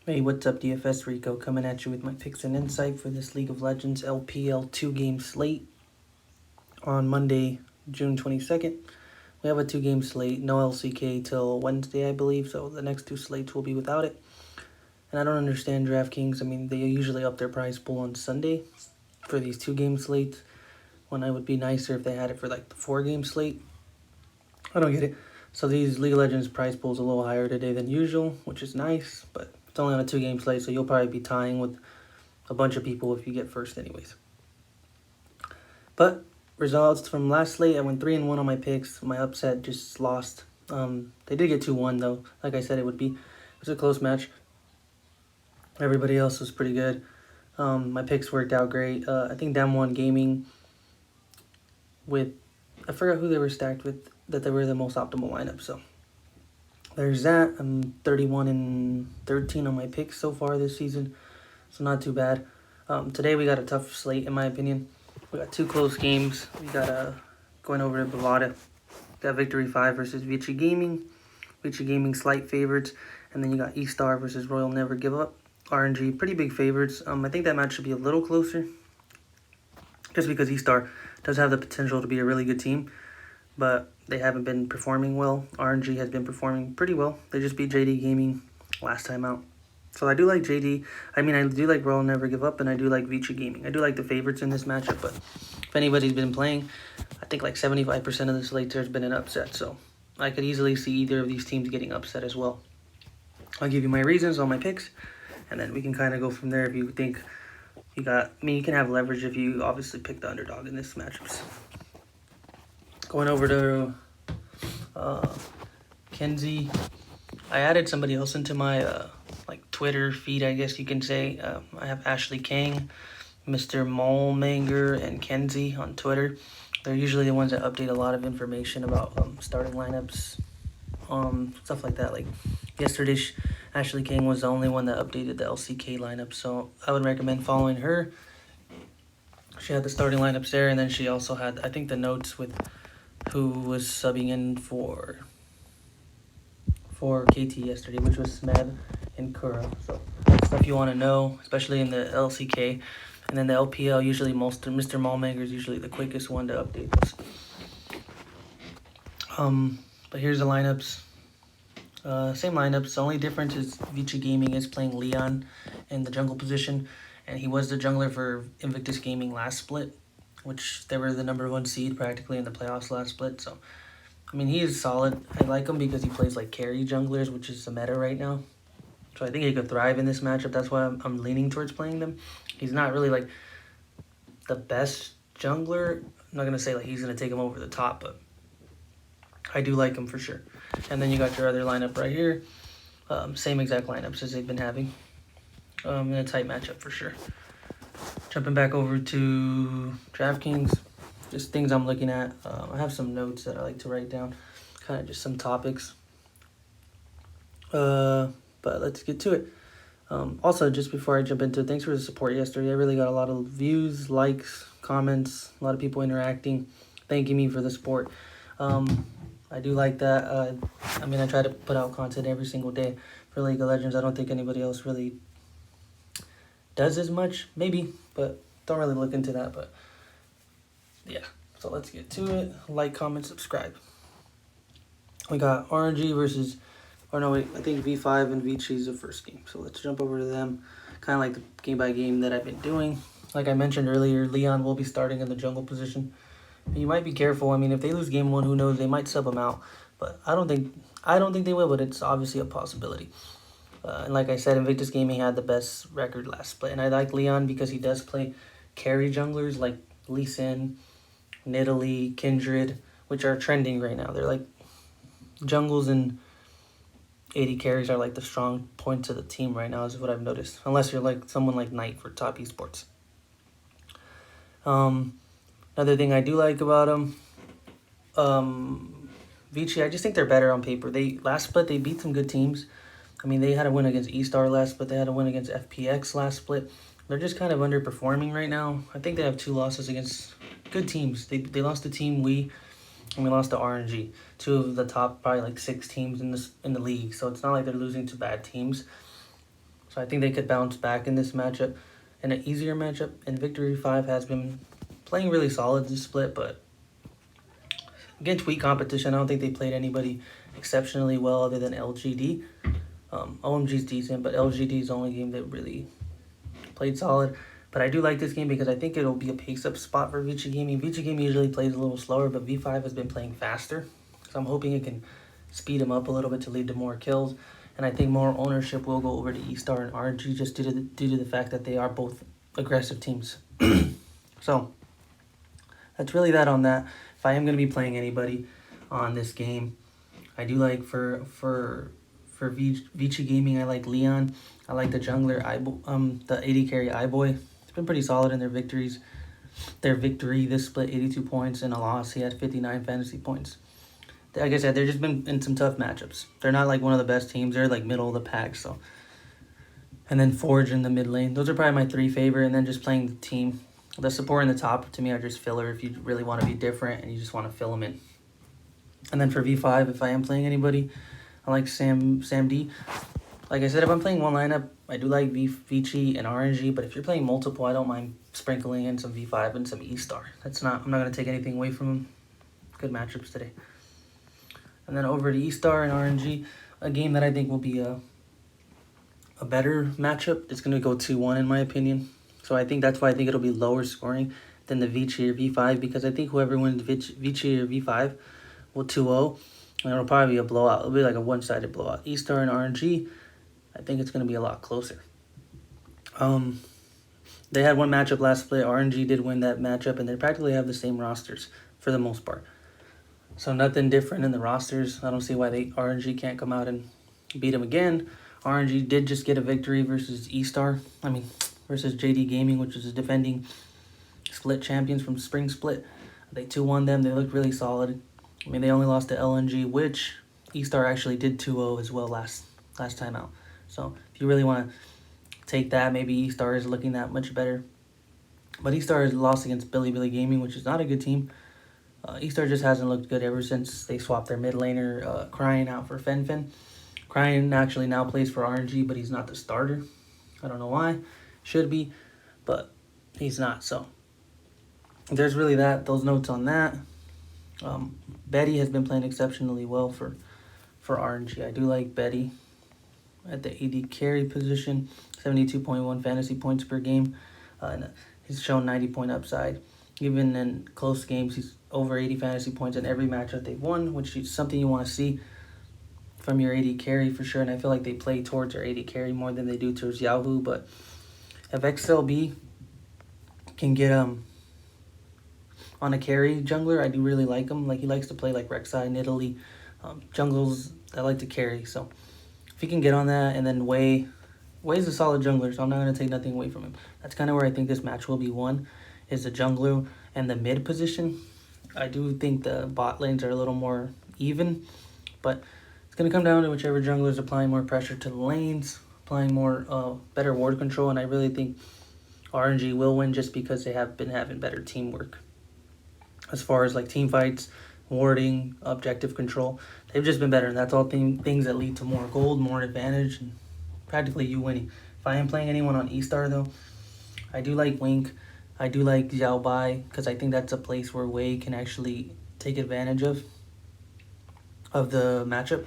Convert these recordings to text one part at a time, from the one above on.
Hey, what's up, DFS Rico? Coming at you with my picks and insight for this League of Legends LPL 2-game slate on Monday, June 22nd. We have a 2-game slate, no LCK till Wednesday, I believe, so the next two slates will be without it. And I don't understand DraftKings. I mean, they usually up their prize pool on Sunday for these 2-game slates, when it would be nicer if they had it for like the 4-game slate. I don't get it. So these League of Legends prize pool's a little higher today than usual, which is nice, but it's only on a 2-game slate, so you'll probably be tying with a bunch of people if you get first anyways. But results from last slate, I went 3-1 on my picks. My upset just lost. They did get 2-1 though. Like I said, it was a close match. Everybody else was pretty good. My picks worked out great. I think Vici Gaming with, I forgot who they were stacked with, that they were the most optimal lineup. So there's that. I'm 31-13 on my picks so far this season, so not too bad. Today we got a tough slate in my opinion. We got two close games. We got going over to Bovada. Got Victory 5 versus Vici Gaming. Vici Gaming slight favorites, and then you got Estar versus Royal Never Give Up. RNG pretty big favorites. I think that match should be a little closer, just because Estar does have the potential to be a really good team, but they haven't been performing well. RNG has been performing pretty well. They just beat JD Gaming last time out. So I do like JD. I do like Royal Never Give Up, and I do like Vici Gaming. I do like the favorites in this matchup, but if anybody's been playing, I think like 75% of the slate has been an upset. So I could easily see either of these teams getting upset as well. I'll give you my reasons on my picks, and then we can kind of go from there if you think you got... you can have leverage if you obviously pick the underdog in this matchups. Going over to Kenzie. I added somebody else into my Twitter feed, I guess you can say. I have Ashley Kang, Mr. Malmanger, and Kenzie on Twitter. They're usually the ones that update a lot of information about starting lineups, stuff like that. Like yesterday, Ashley Kang was the only one that updated the LCK lineup, so I would recommend following her. She had the starting lineups there, and then she also had, I think, the notes with who was subbing in for KT yesterday, which was Smeb and Kura. So stuff you want to know, especially in the LCK. And then the LPL, usually Mr. Malmanger is usually the quickest one to update this. But here's the lineups. Same lineups. The only difference is Vici Gaming is playing Leon in the jungle position, and he was the jungler for Invictus Gaming last split, which they were the #1 seed practically in the playoffs last split. So he is solid. I like him because he plays like carry junglers, which is the meta right now. So I think he could thrive in this matchup. That's why I'm leaning towards playing them. He's not really like the best jungler. I'm not going to say like he's going to take him over the top, but I do like him for sure. And then you got your other lineup right here. Same exact lineups as they've been having. In a tight matchup for sure. Jumping back over to DraftKings. Just things I'm looking at. I have some notes that I like to write down. Kind of just some topics. But let's get to it. Also, just before I jump into it, thanks for the support yesterday. I really got a lot of views, likes, comments, a lot of people interacting, thanking me for the support. I do like that. I try to put out content every single day for League of Legends. I don't think anybody else really does as much, maybe, but don't really look into that. But yeah, so let's get to it. Like, comment, subscribe. We got RNG versus... I think V5 and Vici is the first game. So let's jump over to them. Kind of like the game-by-game that I've been doing. Like I mentioned earlier, Leon will be starting in the jungle position. You might be careful. If they lose game 1, who knows? They might sub him out. But I don't think they will, but it's obviously a possibility. And like I said, Invictus Gaming had the best record last split. And I like Leon because he does play carry junglers like Lee Sin, Nidalee, Kindred, which are trending right now. They're like jungles and 80 carries are like the strong points of the team right now, is what I've noticed. Unless you're like someone like Knight for top esports. Another thing I do like about them, Vici, I just think they're better on paper. Last split they beat some good teams. They had a win against Estar last split. They had a win against FPX last split. They're just kind of underperforming right now. I think they have 2 losses against good teams. They lost to Team We, and we lost to RNG. 2 of the top probably like 6 teams in the league. So it's not like they're losing to bad teams. So I think they could bounce back in this matchup. In an easier matchup, and Victory 5 has been playing really solid this split, but against weak competition, I don't think they played anybody exceptionally well other than LGD. OMG's decent, but LGD's the only game that really played solid. But I do like this game because I think it'll be a pace-up spot for Vici Gaming. Vici Gaming usually plays a little slower, but V5 has been playing faster. So I'm hoping it can speed him up a little bit to lead to more kills. And I think more ownership will go over to Estar and RNG just due to the fact that they are both aggressive teams. So that's really that on that. If I am going to be playing anybody on this game, I do like for Vici Gaming, I like Leon. I like the jungler, the AD carry iBoy. It's been pretty solid in their victories. Their victory, this split, 82 points, and a loss, he had 59 fantasy points. Like I said, they've just been in some tough matchups. They're not like one of the best teams. They're like middle of the pack. So, and then Forge in the mid lane. Those are probably my three favorite. And then just playing the team. The support in the top, to me, are just filler if you really want to be different and you just want to fill them in. And then for V5, if I am playing anybody, I like Sam D. Like I said, if I'm playing one lineup, I do like Vici and RNG. But if you're playing multiple, I don't mind sprinkling in some V5 and some Estar. I'm not going to take anything away from them. Good matchups today. And then over to Estar and RNG, a game that I think will be a better matchup. It's going to go 2-1 in my opinion. So I think that's why I think it'll be lower scoring than the Vici or V5, because I think whoever wins Vici or V5 will 2-0. And it'll probably be a blowout. It'll be like a one-sided blowout. Estar and RNG, I think it's going to be a lot closer. They had one matchup last split. RNG did win that matchup, and they practically have the same rosters for the most part. So nothing different in the rosters. I don't see why RNG can't come out and beat them again. RNG did just get a victory versus versus JD Gaming, which is a defending split champions from Spring Split. They 2-1 them. They looked really solid. I mean, they only lost to LNG, which Estar actually did 2-0 as well last time out. So if you really want to take that, maybe Estar is looking that much better. But Estar has lost against Vici Gaming, which is not a good team. Estar just hasn't looked good ever since they swapped their mid laner, Crying, out for Fen. Crying actually now plays for RNG, but he's not the starter. I don't know why. Should be, but he's not. So there's really those notes on that. Betty has been playing exceptionally well for RNG. I do like Betty at the AD carry position, 72.1 fantasy points per game. And he's shown 90-point upside. Even in close games, he's over 80 fantasy points in every match that they've won, which is something you want to see from your AD carry for sure. And I feel like they play towards their AD carry more than they do towards Yahoo. But if XLB can get on a carry jungler, I do really like him. Like, he likes to play like Rek'Sai in Italy. Jungles that like to carry. So if he can get on that, and then Way's a solid jungler, so I'm not going to take nothing away from him. That's kind of where I think this match will be won, is the jungler and the mid position. I do think the bot lanes are a little more even, but it's going to come down to whichever jungler is applying more pressure to the lanes, applying more better ward control, and I really think RNG will win just because they have been having better teamwork. As far as like team fights, warding, objective control, they've just been better, and that's all things that lead to more gold, more advantage, and practically you winning. If I am playing anyone on Estar though, I do like Wink. I do like Xiao Bai, because I think that's a place where Wei can actually take advantage of the matchup.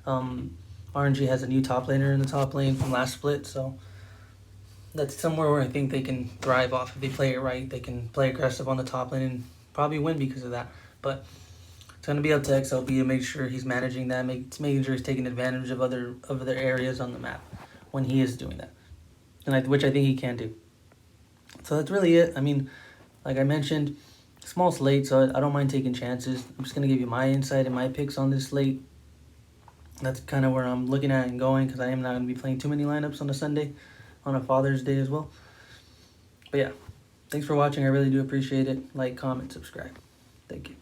RNG has a new top laner in the top lane from last split, so that's somewhere where I think they can thrive off. If they play it right, they can play aggressive on the top lane and probably win because of that. But it's going to be up to XLB to make sure he's managing that, making sure he's taking advantage of other areas on the map when he is doing that, and which I think he can do. So that's really it. I mean, like I mentioned, small slate, so I don't mind taking chances. I'm just going to give you my insight and my picks on this slate. That's kind of where I'm looking at and going, because I am not going to be playing too many lineups on a Sunday, on a Father's Day as well. But yeah, thanks for watching. I really do appreciate it. Like, comment, subscribe. Thank you.